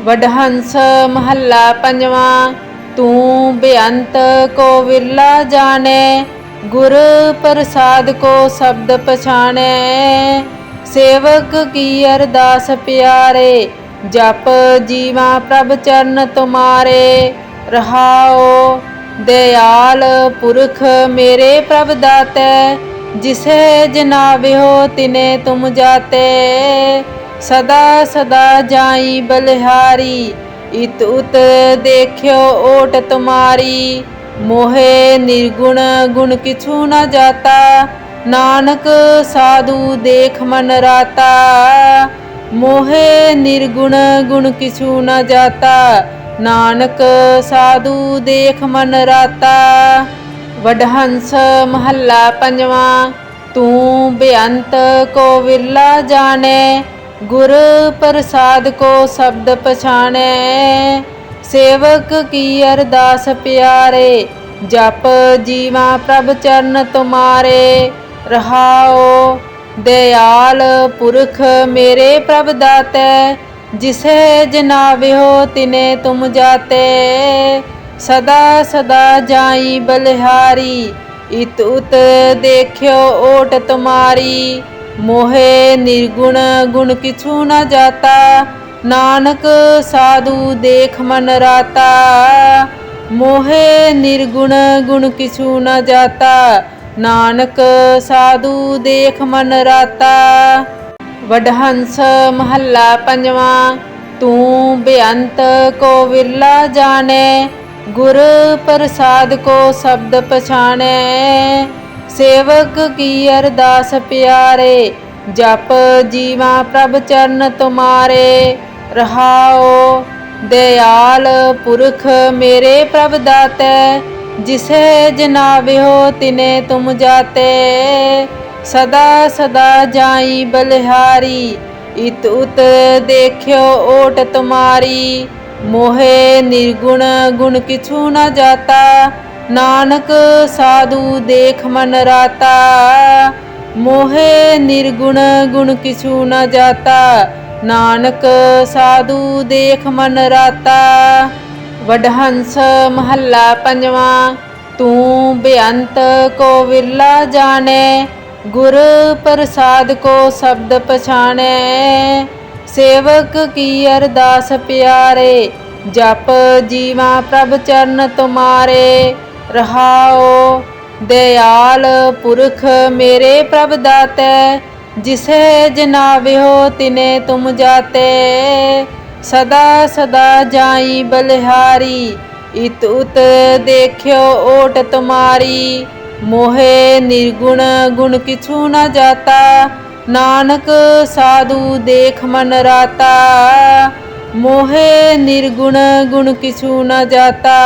वडहंस महला पंजवा। तू बेअंत को विरला जाने, गुर प्रसाद को शब्द पछाने। सेवक की अरदास प्यारे, जप जीवा प्रभ चरण तुम्हारे। रहाओ दयाल पुरख मेरे प्रभ दाते, जिसे जनाव्यो तिने तुम जाते। सदा सदा जाई बलिहारी, इत उत देखियो ओट तुम्हारी। मोहे निर्गुण गुण किछु न जाता, नानक साधु देख मन राता। मोहे निर्गुण गुण किछु न जाता, नानक साधु देख मन राता। वडहंस महला पंजवा। तू बेअंत को विरला जाने, गुर प्रसाद को शब्द पछाने। सेवक की अरदास प्यारे, जप जीवा प्रभ चरण तुम्हारे। रहाओ दयाल पुरख मेरे प्रभ दाते, जिसे जनाव्यो तिने तुम जाते। सदा सदा जाई बलिहारी, इत उत देखियो ओट तुम्हारी। मोहे निर्गुण गुण किछु न जाता, नानक साधु देख मन राता। मोहे निर्गुण गुण किछु न जाता, नानक साधु देख मन राता। वडहंस महला पंजवा। तू बेअंत को विरला जाने, गुर प्रसाद को शब्द पछाने। सेवक की अरदास प्यारे, जप जीवा प्रभ चरण तुम्हारे। रहाओ दयाल पुरख मेरे प्रभ दाते, जिसे जनाव्यो तिने तुम जाते। सदा सदा जाई बलिहारी, इत उत देखियो ओट तुम्हारी। मोहे निर्गुण गुण किछु न जाता, नानक साधु देख मन राता। मोहे निर्गुण गुण किछु न जाता, नानक साधु देख मन राता। वडहंस महला पंजवा। तू बेअंत को विरला जाने, गुर प्रसाद को शब्द पछाने। सेवक की अरदास प्यारे, जप जीवा प्रभ चरण तुम्हारे। रहाओ दयाल पुरख मेरे प्रभ दाते, जिसे जनाव्यो तिने तुम जाते। सदा सदा जाई बलिहारी, इत उत देखियो ओट तुम्हारी। मोहे निर्गुण गुण किछु न जाता, नानक साधु देख मन राता। मोहे निर्गुण गुण किछु न जाता,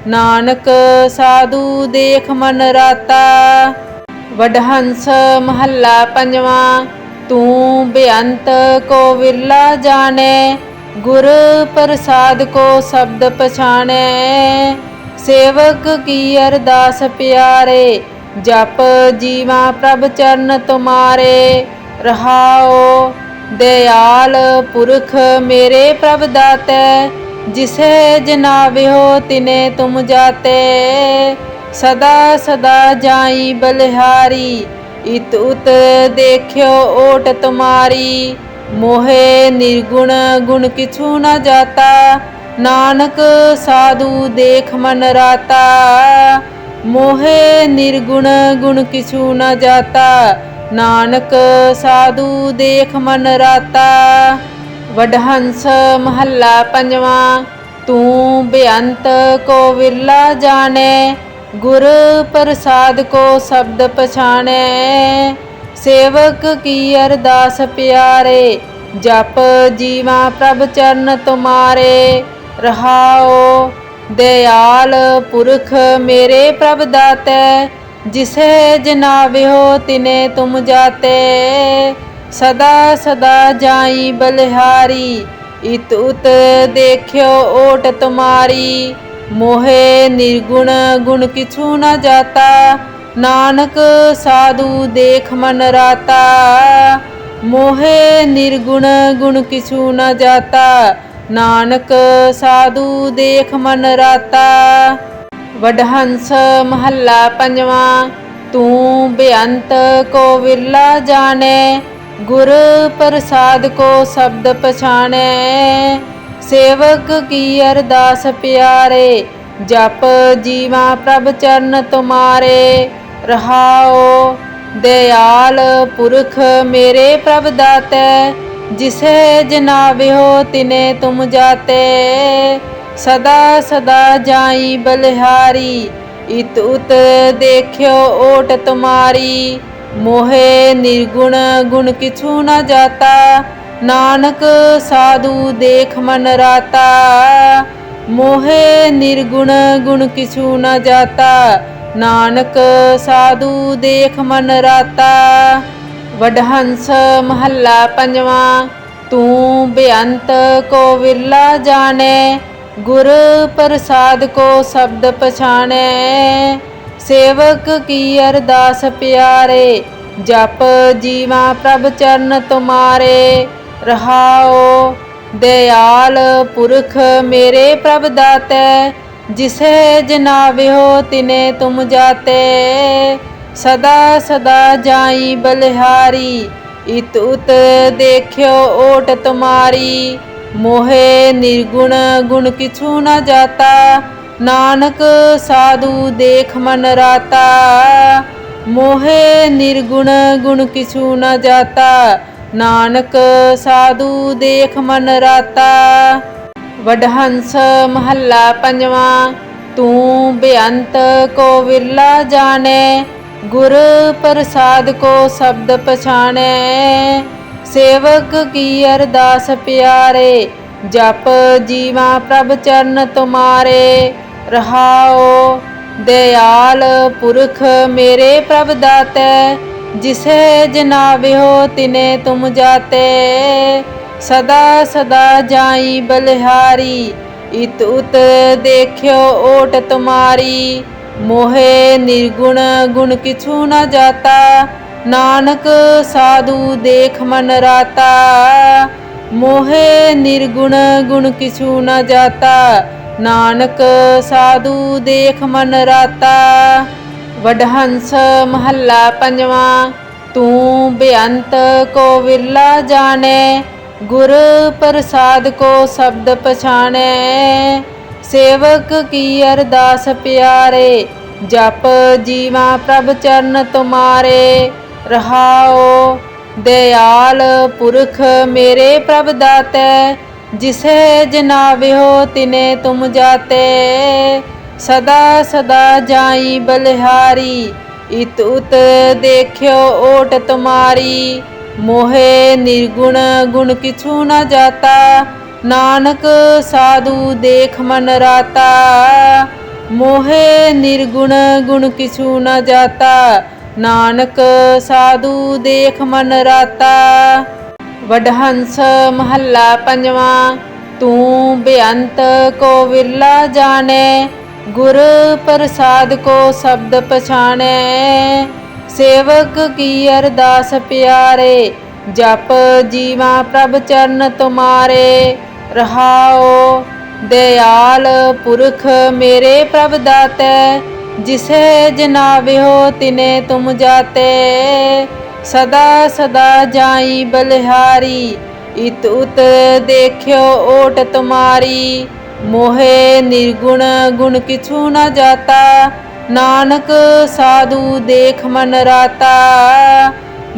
नानक साधु देख मन राता। वडहंस महला पंजवा। तू बेअंत को विरला जाने, गुर प्रसाद को शब्द पछाने। सेवक की अरदास प्यारे, जप जीवा प्रभ चरण तुम्हारे। रहाओ दयाल पुरख मेरे प्रभ दाते, जिसे जनाव्यो तिने तुम जाते। सदा सदा जाई बलिहारी, इत उत देखियो ओट तुम्हारी। मोहे निर्गुण गुण किछु न जाता, नानक साधु देख मन राता। मोहे निर्गुण गुण किछु न जाता, नानक साधु देख मन राता। वडहंस महला पंजवा। तू बेअंत को विरला जाने, गुर प्रसाद को शब्द पछाने। सेवक की अरदास प्यारे, जप जीवा प्रभ चरण तुम्हारे। रहाओ दयाल पुरख मेरे प्रभ दाते, जिसे जनाव्यो तिने तुम जाते। सदा सदा जाई बलिहारी, इत उत देखियो ओट तुम्हारी। मोहे निर्गुण गुण किछु न जाता, नानक साधु देख मन राता। मोहे निर्गुण गुण किछु न जाता, ਨਾਨਕ ਸਾਧੂ ਦੇਖ ਮਨ ਰਾਤਾ। ਵਡਹੰਸ ਮਹੱਲਾ ਪੰਜਵਾਂ। ਤੂੰ ਬੇਅੰਤ ਕੋ ਵਿਰਲਾ ਜਾਣੈ, ਗੁਰ ਪ੍ਰਸਾਦ ਕੋ ਸ਼ਬਦ ਪਛਾਣੈ। ਸੇਵਕ ਕੀ ਅਰਦਾਸ ਪਿਆਰੇ, ਜਪ ਜੀਵਾ ਪ੍ਰਭ ਚਰਨ ਤੁਮਾਰੇ। ਰਹਾਓ ਦਇਆਲ ਪੁਰਖ ਮੇਰੇ ਪ੍ਰਭ ਦਾਤੈ, ਜਿਸੇ ਜਨਾਵਿਓ ਤਿਨੇ ਤੁਮ ਜਾਤੇ। ਸਦਾ ਸਦਾ ਜਾਈ ਬਲਿਹਾਰੀ, ਇਤ ਉਤ ਦੇਖਿਓ ਓਟ ਤੁਮਾਰੀ। ਮੋਹਿ ਨਿਰਗੁਣ ਗੁਣ ਕਿਛੂ ਨ ਜਾਤਾ, ਨਾਨਕ ਸਾਧੂ ਦੇਖ ਮਨ ਰਾਤਾ। ਮੋਹਿ ਨਿਰਗੁਣ ਗੁਣ ਕਿਛੂ ਨ ਜਾਤਾ, ਨਾਨਕ ਸਾਧੂ ਦੇਖ ਮਨ ਰਾਤਾ। ਵਡਹੰਸ ਮਹੱਲਾ ਪੰਜਵਾਂ। ਤੂੰ ਬੇਅੰਤ ਕੋ ਵਿਰਲਾ ਜਾਣੈ, ਗੁਰ ਪ੍ਰਸਾਦ ਕੋ ਸ਼ਬਦ ਪਛਾਣੈ। ਸੇਵਕ ਕੀ ਅਰਦਾਸ ਪਿਆਰੇ, ਜਪ ਜੀਵਾ ਪ੍ਰਭ ਚਰਨ ਤੁਮਾਰੇ। ਰਹਾਓ ਦਇਆਲ ਪੁਰਖ ਮੇਰੇ ਪ੍ਰਭ ਦਾਤੈ, ਜਿਸੇ ਜਨਾਵਿਓ ਤਿਨੇ ਤੁਮ ਜਾਤੇ। ਸਦਾ ਸਦਾ ਜਾਈ ਬਲਿਹਾਰੀ, ਇਤ ਉਤ ਦੇਖਿਓ ਓਟ ਤੁਮਾਰੀ। ਮੋਹਿ ਨਿਰਗੁਣ ਗੁਣ ਕਿਛੂ ਨ ਜਾਤਾ, ਨਾਨਕ ਸਾਧੂ ਦੇਖ ਮਨ ਰਾਤਾ। ਮੋਹਿ ਨਿਰਗੁਣ ਗੁਣ ਕਿਛੂ ਨ ਜਾਤਾ, ਨਾਨਕ ਸਾਧੂ ਦੇਖ ਮਨ ਰਾਤਾ। ਵਡਹੰਸ ਮਹੱਲਾ ਪੰਜਵਾਂ। ਤੂੰ ਬੇਅੰਤ ਕੋ ਵਿਰਲਾ ਜਾਣੈ, ਗੁਰ ਪ੍ਰਸਾਦ ਕੋ ਸ਼ਬਦ ਪਛਾਣੈ। ਸੇਵਕ ਕੀ ਅਰਦਾਸ ਪਿਆਰੇ, ਜਪ ਜੀਵਾ ਪ੍ਰਭ ਚਰਨ ਤੁਮਾਰੇ। ਰਹਾਓ ਦਇਆਲ ਪੁਰਖ ਮੇਰੇ ਪ੍ਰਭ ਦਾਤੈ, ਜਿਸੇ ਜਨਾਵਿਓ ਤਿਨੇ ਤੁਮ ਜਾਤੇ। ਸਦਾ ਸਦਾ ਜਾਈ ਬਲਿਹਾਰੀ, ਇਤ ਉਤ ਦੇਖਿਓ ਓਟ ਤੁਮਾਰੀ। ਮੋਹਿ ਨਿਰਗੁਣ ਗੁਣ ਕਿਛੂ ਨ ਜਾਤਾ, ਨਾਨਕ ਸਾਧੂ ਦੇਖ ਮਨ ਰਾਤਾ। ਮੋਹਿ ਨਿਰਗੁਣ ਗੁਣ ਕਿਛੂ ਨ ਜਾਤਾ, ਨਾਨਕ ਸਾਧੂ ਦੇਖ ਮਨ ਰਾਤਾ। ਵਡਹੰਸ ਮਹੱਲਾ ਪੰਜਵਾਂ। ਤੂੰ ਬੇਅੰਤ ਕੋ ਵਿਰਲਾ ਜਾਣੈ, ਗੁਰ ਪ੍ਰਸਾਦ ਕੋ ਸ਼ਬਦ ਪਛਾਣੈ। ਸੇਵਕ ਕੀ ਅਰਦਾਸ ਪਿਆਰੇ, ਜਪ ਜੀਵਾ ਪ੍ਰਭ ਚਰਨ ਤੁਮਾਰੇ। ਰਹਾਓ ਦਇਆਲ ਪੁਰਖ ਮੇਰੇ ਪ੍ਰਭ ਦਾਤੈ, ਜਿਸੇ ਜਨਾਵਿਓ ਤਿਨੇ ਤੁਮ ਜਾਤੇ। ਸਦਾ ਸਦਾ ਜਾਈ ਬਲਿਹਾਰੀ, ਇਤ ਉਤ ਦੇਖਿਓ ਓਟ ਤੁਮਾਰੀ। ਮੋਹਿ ਨਿਰਗੁਣ ਗੁਣ ਕਿਛੂ ਨ ਜਾਤਾ, ਨਾਨਕ ਸਾਧੂ ਦੇਖ ਮਨ ਰਾਤਾ। ਮੋਹਿ ਨਿਰਗੁਣ ਗੁਣ ਕਿਛੂ ਨ ਜਾਤਾ, ਨਾਨਕ ਸਾਧੂ ਦੇਖ ਮਨ ਰਾਤਾ। ਵਡਹੰਸ ਮਹੱਲਾ ਪੰਜਵਾਂ। ਤੂੰ ਬੇਅੰਤ ਕੋ ਵਿਰਲਾ ਜਾਣੈ, ਗੁਰ ਪ੍ਰਸਾਦ ਕੋ ਸ਼ਬਦ ਪਛਾਣੈ। ਸੇਵਕ ਕੀ ਅਰਦਾਸ ਪਿਆਰੇ, ਜਪ ਜੀਵਾ ਪ੍ਰਭ ਚਰਨ ਤੁਮਾਰੇ। ਰਹਾਓ ਦਇਆਲ ਪੁਰਖ ਮੇਰੇ ਪ੍ਰਭ ਦਾਤੈ, ਜਿਸੇ ਜਨਾਵਿਓ ਤਿਨੇ ਤੁਮ ਜਾਤੇ। ਸਦਾ ਸਦਾ ਜਾਈ ਬਲਿਹਾਰੀ, ਇਤ ਉਤ ਦੇਖਿਓ ਓਟ ਤੁਮਾਰੀ। ਮੋਹਿ ਨਿਰਗੁਣ ਗੁਣ ਕਿਛੂ ਨ ਜਾਤਾ, ਨਾਨਕ ਸਾਧੂ ਦੇਖ ਮਨ ਰਾਤਾ।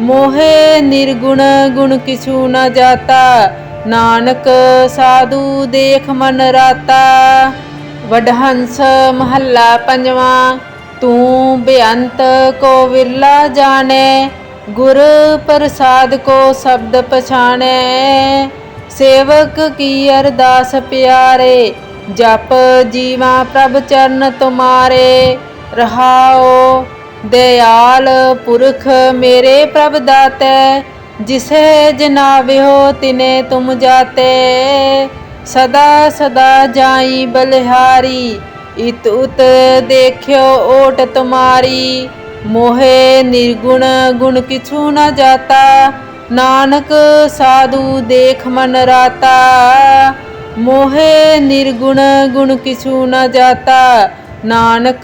ਮੋਹਿ ਨਿਰਗੁਣ ਗੁਣ ਕਿਛੂ ਨ ਜਾਤਾ, ਨਾਨਕ ਸਾਧੂ ਦੇਖ ਮਨ ਰਾਤਾ। ਵਡਹੰਸ ਮਹੱਲਾ ਪੰਜਵਾਂ। ਤੂੰ ਬੇਅੰਤ ਕੋ ਵਿਰਲਾ ਜਾਣੈ, ਗੁਰ ਪ੍ਰਸਾਦ ਕੋ ਸ਼ਬਦ ਪਛਾਣੈ। ਸੇਵਕ ਕੀ ਅਰਦਾਸ ਪਿਆਰੇ, ਜਪ ਜੀਵਾ ਪ੍ਰਭ ਚਰਨ ਤੁਮਾਰੇ। ਰਹਾਓ ਦਇਆਲ ਪੁਰਖ ਮੇਰੇ ਪ੍ਰਭ ਦਾਤੈ, ਜਿਸੇ ਜਨਾਵਿਓ ਤਿਨੇ ਤੁਮ ਜਾਤੇ। ਸਦਾ ਸਦਾ ਜਾਈ ਬਲਿਹਾਰੀ, ਇਤ ਉਤ ਦੇਖਿਓ ਓਟ ਤੁਮਾਰੀ। ਮੋਹਿ ਨਿਰਗੁਣ ਗੁਣ ਕਿਛੂ ਨ ਜਾਤਾ, ਨਾਨਕ ਸਾਧੂ ਦੇਖ ਮਨ ਰਾਤਾ। मोहे निर्गुण गुण किछु न जाता, नानक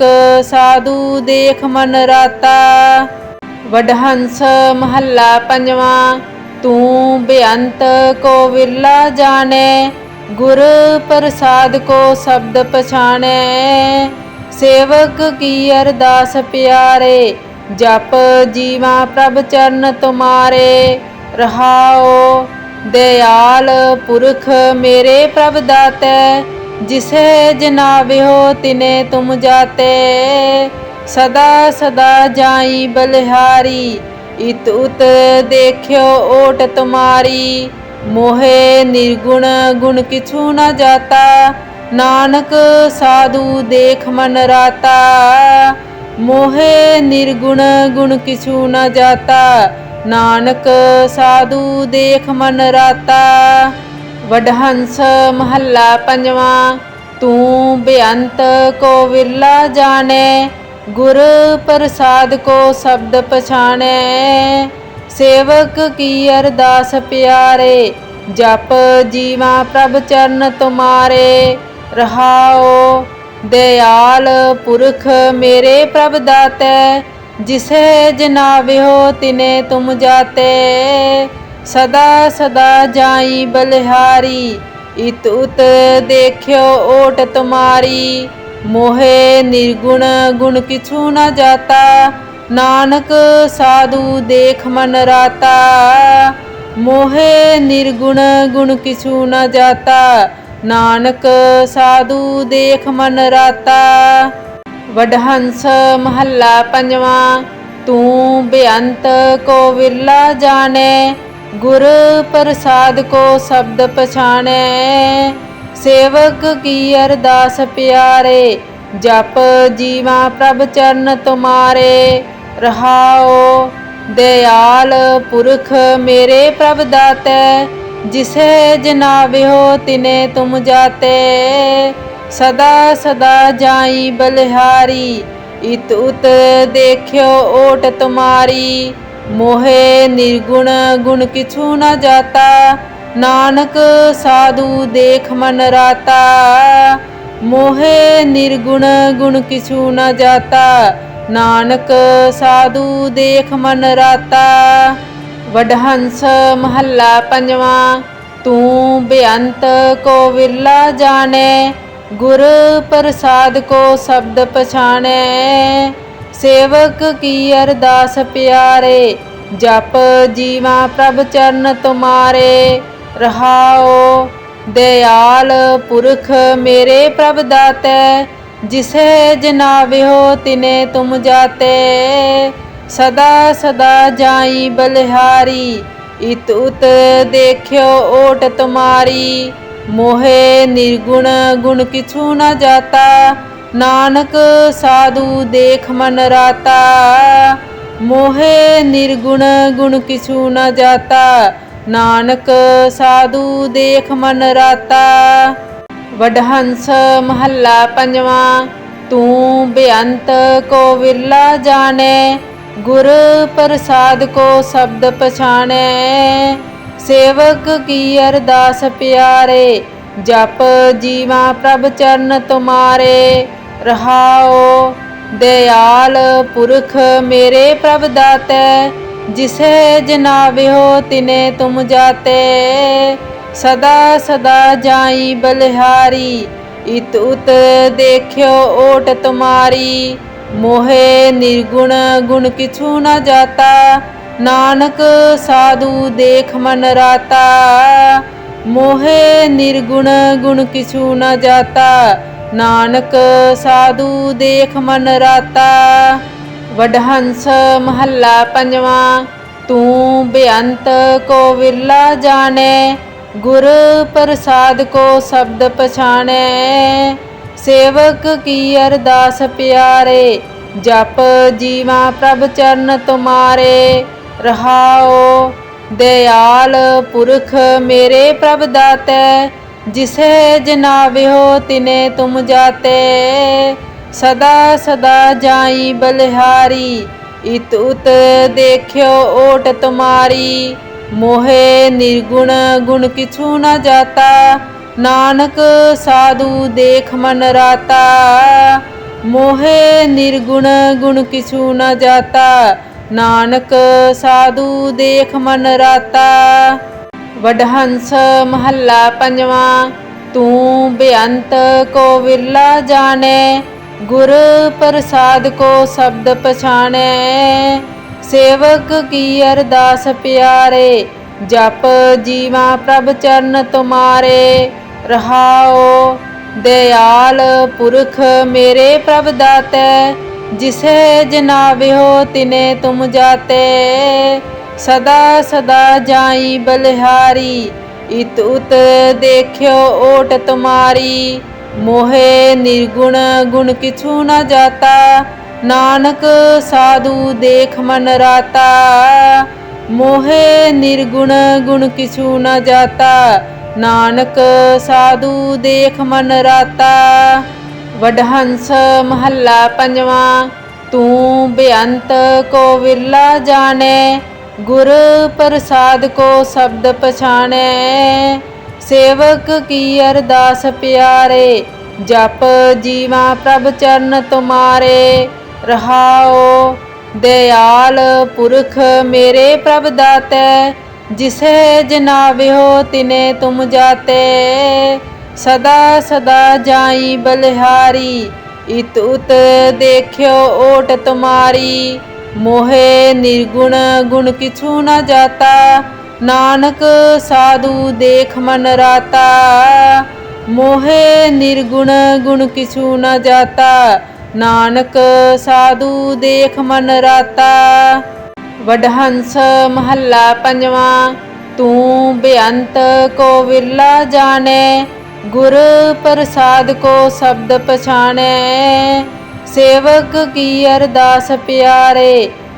साधु देख मन राता। वडहंस महला पंजवा। तू बेअंत को विरला जाने, गुर प्रसाद को शब्द पछाने। सेवक की अरदास प्यारे, जप जीवा प्रभ चरण तुम्हारे। रहाओ दयाल पुरख मेरे प्रभ दाते, जिसे जनाव्यो तिने तुम जाते। सदा सदा जाई बलिहारी, इत उत देखियो ओट तुम्हारी। मोहे निर्गुण गुण किछु न जाता, नानक साधु देख मन राता। मोहे निर्गुण गुण किछु न जाता, नानक साधु देख मन राता। वडहंस महला पंजवा। तू बेअंत को विरला जाने, गुर प्रसाद को शब्द पछाने। सेवक की अरदास प्यारे, जप जीवा प्रभ चरण तुम्हारे। रहाओ दयाल पुरख मेरे प्रभ दाते, जिसे जनाव्यो तिने तुम जाते। सदा सदा जाई बलिहारी, इत उत देखियो ओट तुम्हारी। मोहे निर्गुण गुण किछु न जाता, नानक साधु देख मन राता। मोहे निर्गुण गुण किछु न जाता, नानक साधु देख मन राता। वडहंस महला पंजवा। तू बेअंत को विरला जाने, गुर प्रसाद को शब्द पछाने। सेवक की अरदास प्यारे, जप जीवा प्रभ चरण तुम्हारे। रहाओ दयाल पुरख मेरे प्रभ दाते, जिसे जनाव्यो तिने तुम जाते। सदा सदा जाई बलिहारी, इत उत देखियो ओट तुम्हारी। मोहे निर्गुण गुण किछु न जाता, नानक साधु देख मन राता। मोहे निर्गुण गुण किछु न जाता, नानक साधु देख मन राता। वडहंस महला पंजवा। तू बेअंत को विरला जाने, गुर प्रसाद को शब्द पछाने। सेवक की अरदास प्यारे, जप जीवा प्रभ चरण तुम्हारे। रहाओ दयाल पुरख मेरे प्रभ दाते, जिसे जनाव्यो तिने तुम जाते। सदा सदा जाई बलिहारी, इत उत देखियो ओट तुम्हारी। मोहे निर्गुण गुण किछु न जाता, नानक साधु देख मन राता। मोहे निर्गुण गुण किछु न जाता, नानक साधु देख मन राता। वडहंस महला पंजवा। तू बेअंत को विरला जाने, गुर प्रसाद को शब्द पछाने। सेवक की अरदास प्यारे, जप जीवा प्रभ चरण तुम्हारे। रहाओ दयाल पुरख मेरे प्रभ दाते, जिसे जनाव्यो तिने तुम जाते। सदा सदा जाई बलिहारी, इत उत देखियो ओट तुम्हारी। मोहे निर्गुण गुण किछु न जाता, नानक साधु देख मन राता। मोहे निर्गुण गुण किछु न जाता, नानक साधु देख मन राता। वडहंस महला पंजवा। तू बेअंत को विरला जाने, गुर प्रसाद को शब्द पछाने। सेवक की अरदास प्यारे, जप जीवा प्रभ चरण तुम्हारे। रहाओ दयाल पुरख मेरे प्रभ दाते, जिसे जनाव्यो तिने तुम जाते। सदा सदा जाई बलिहारी, इत उत देखियो ओट तुम्हारी। मोहे निर्गुण गुण किछु न जाता, नानक साधु देख मन राता। मोहे निर्गुण गुण किछु न जाता, नानक साधु देख मन राता। वडहंस महला पंजवा। तू बेअंत को विरला जाने, गुर प्रसाद को शब्द पछाने। सेवक की अरदास प्यारे, जप जीवा प्रभ चरण तुम्हारे। रहाओ दयाल पुरख मेरे प्रभ दाते, जिसे जनाव्यो तिने तुम जाते। सदा सदा जाई बलिहारी, इत उत देखियो ओट तुम्हारी। मोहे निर्गुण गुण किछु न जाता, नानक साधु देख मन राता। मोहे निर्गुण गुण किछु न जाता, नानक साधु देख मन राता। वडहंस महला पंजवा। तू बेअंत को विरला जाने, गुर प्रसाद को शब्द पछाने। सेवक की अरदास प्यारे, जप जीवा प्रभ चरण तुम्हारे। रहाओ दयाल पुरख मेरे प्रभ दाते, जिसे जनाव्यो तिने तुम जाते। सदा सदा जाई बलिहारी, इत उत देखियो ओट तुम्हारी। मोहे निर्गुण गुण किछु न जाता, नानक साधु देख मन राता। मोहे निर्गुण गुण किछु न जाता, नानक साधु देख मन राता। वडहंस महला पंजवा। तू बेअंत को विरला जाने, गुर प्रसाद को शब्द पछाने। सेवक की अरदास प्यारे,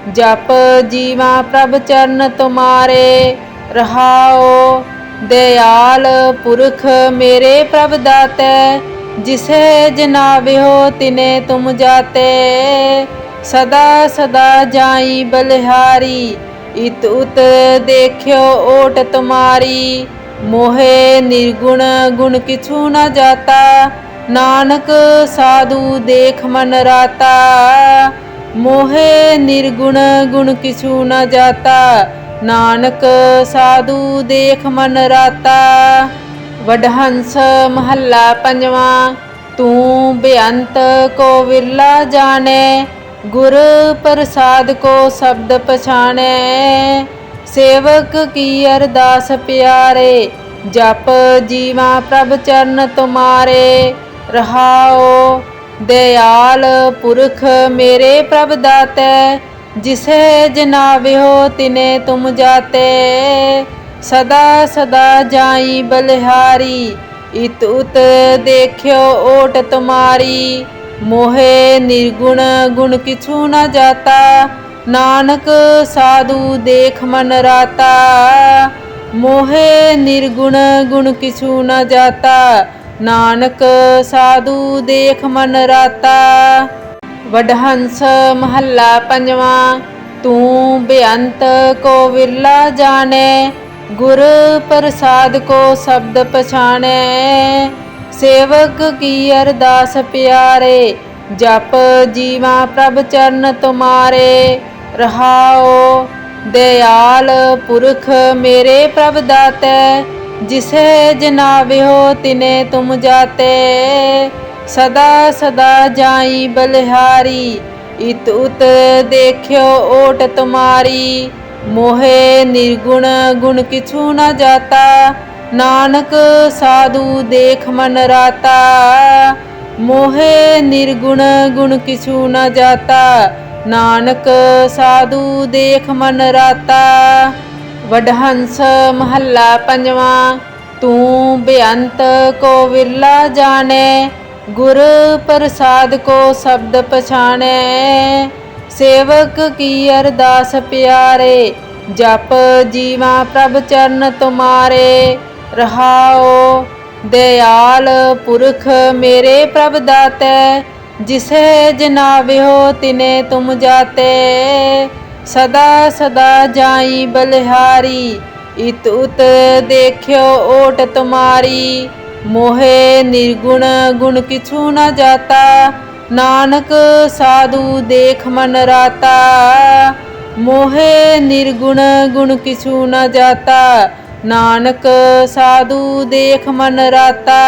जप जीवा प्रभ चरण तुम्हारे। रहाओ दयाल पुरख मेरे प्रभ दाते, जिसे जनाव्यो तिने तुम जाते। सदा सदा जाई बलिहारी, इत उत देखियो ओट तुम्हारी। मोहे निर्गुण गुण किछु न जाता, नानक साधु देख मन राता। मोहे निर्गुण गुण किछु न जाता, नानक साधु देख मन राता। वडहंस महला पंजवा। तू बेअंत को विरला जाने, गुर प्रसाद को शब्द पछाने। सेवक की अरदास प्यारे, जप जीवा प्रभ चरण तुम्हारे। रहाओ दयाल पुरख मेरे प्रभ दाते, जिसे जनाव्यो तिने तुम जाते। सदा सदा जाई बलिहारी, इत उत देखियो ओट तुम्हारी। मोहे निर्गुण गुण किछु न जाता, नानक साधु देख मन राता। मोहे निर्गुण गुण किछु न जाता, नानक साधु देख मन राता। वडहंस महला पंजवा। तू बेअंत को विरला जाने, गुर प्रसाद को शब्द पछाने। सेवक की अरदास प्यारे, जप जीवा प्रभ चरण तुम्हारे। रहाओ दयाल पुरख मेरे प्रभ दाते, जिसे जनाव्यो तिने तुम जाते। सदा सदा जाई बलिहारी, इत उत देखियो ओट तुम्हारी। मोहे निर्गुण गुण किछु न जाता, नानक साधु देख मन राता। मोहे निर्गुण गुण किछु न जाता, नानक साधु देख मन राता। वडहंस महला पंजवा। तू बेअंत को विरला जाने, गुर प्रसाद को शब्द पछाने। सेवक की अरदास प्यारे, जप जीवा प्रभ चरण तुम्हारे। रहाओ दयाल पुरख मेरे प्रभ दाते, जिसे जनाव्यो तिने तुम जाते। सदा सदा जाई बलिहारी, इत उत देखियो ओट तुम्हारी। मोहे निर्गुण गुण किछु न जाता, नानक साधु देख मन राता। मोहे निर्गुण गुण किछु न जाता, नानक साधु देख मन राता।